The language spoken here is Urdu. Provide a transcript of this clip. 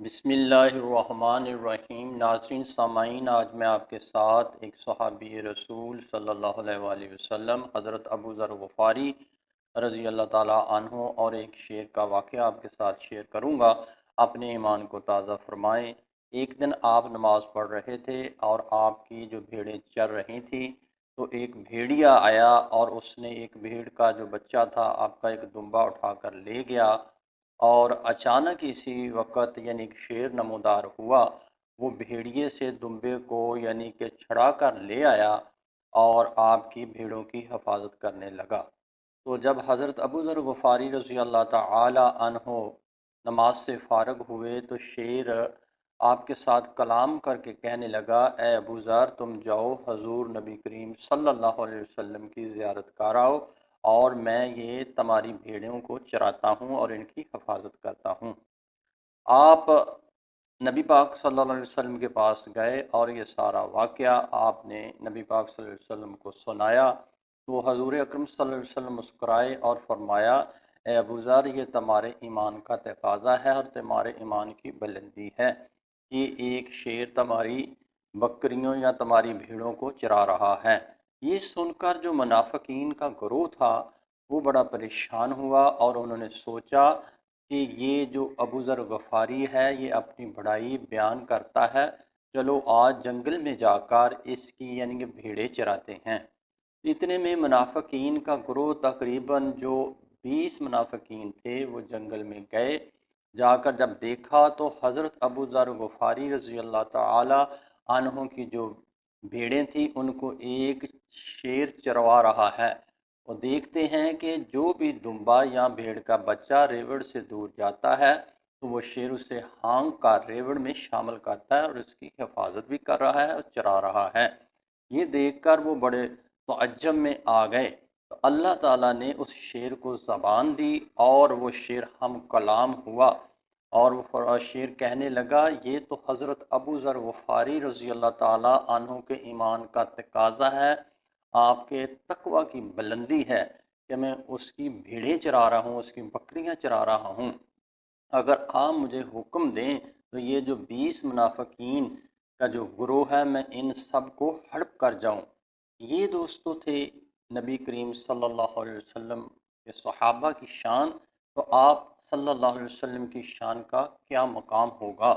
بسم اللہ الرحمن الرحیم۔ ناظرین سامعین، آج میں آپ کے ساتھ ایک صحابی رسول صلی اللہ علیہ وآلہ وسلم حضرت ابو ذر غفاری رضی اللہ تعالیٰ عنہ اور ایک شعر کا واقعہ آپ کے ساتھ شیئر کروں گا۔ اپنے ایمان کو تازہ فرمائیں۔ ایک دن آپ نماز پڑھ رہے تھے اور آپ کی جو بھیڑیں چر رہی تھیں تو ایک بھیڑیا آیا اور اس نے ایک بھیڑ کا جو بچہ تھا آپ کا ایک دمبا اٹھا کر لے گیا، اور اچانک اسی وقت یعنی کہ شیر نمودار ہوا، وہ بھیڑیے سے دمبے کو یعنی کہ چھڑا کر لے آیا اور آپ کی بھیڑوں کی حفاظت کرنے لگا۔ تو جب حضرت ابو ذر غفاری رضی اللہ تعالی عنہ نماز سے فارغ ہوئے تو شیر آپ کے ساتھ کلام کر کے کہنے لگا، اے ابو ذر، تم جاؤ حضور نبی کریم صلی اللہ علیہ وسلم کی زیارت کر آؤ، اور میں یہ تمہاری بھیڑوں کو چراتا ہوں اور ان کی حفاظت کرتا ہوں۔ آپ نبی پاک صلی اللہ علیہ وسلم کے پاس گئے اور یہ سارا واقعہ آپ نے نبی پاک صلی اللہ علیہ وسلم کو سنایا تو حضور اکرم صلی اللہ علیہ وسلم مسکرائے اور فرمایا، اے ابو ذر، یہ تمہارے ایمان کا تقاضا ہے اور تمہارے ایمان کی بلندی ہے کہ ایک شیر تمہاری بکریوں یا تمہاری بھیڑوں کو چرا رہا ہے۔ یہ سن کر جو منافقین کا گروہ تھا وہ بڑا پریشان ہوا اور انہوں نے سوچا کہ یہ جو ابو ذر غفاری ہے یہ اپنی بڑائی بیان کرتا ہے، چلو آج جنگل میں جا کر اس کی یعنی کہ بھیڑیں چراتے ہیں۔ اتنے میں منافقین کا گروہ تقریباً جو 20 منافقین تھے وہ جنگل میں گئے۔ جا کر جب دیکھا تو حضرت ابو ذر غفاری رضی اللہ تعالی عنہ کی جو بھیڑیں تھیں ان کو ایک شیر چروا رہا ہے۔ وہ دیکھتے ہیں کہ جو بھی دمبا یا بھیڑ کا بچہ ریوڑ سے دور جاتا ہے تو وہ شیر اسے ہانگ کر ریوڑ میں شامل کرتا ہے اور اس کی حفاظت بھی کر رہا ہے اور چرا رہا ہے۔ یہ دیکھ کر وہ بڑے تعجب میں آ گئے تو اللہ تعالیٰ نے اس شیر کو زبان دی اور وہ شیر ہم کلام ہوا، اور وہ شیر کہنے لگا، یہ تو حضرت ابو ذر غفاری رضی اللہ تعالیٰ عنہ کے ایمان کا تقاضا ہے، آپ کے تقوی کی بلندی ہے کہ میں اس کی بھیڑیں چرا رہا ہوں، اس کی بکریاں چرا رہا ہوں۔ اگر آپ مجھے حکم دیں تو یہ جو 20 منافقین کا جو گروہ ہے میں ان سب کو ہڑپ کر جاؤں۔ یہ دوستوں تھے نبی کریم صلی اللہ علیہ وسلم کے صحابہ کی شان، تو آپ صلی اللہ علیہ وسلم کی شان کا کیا مقام ہوگا۔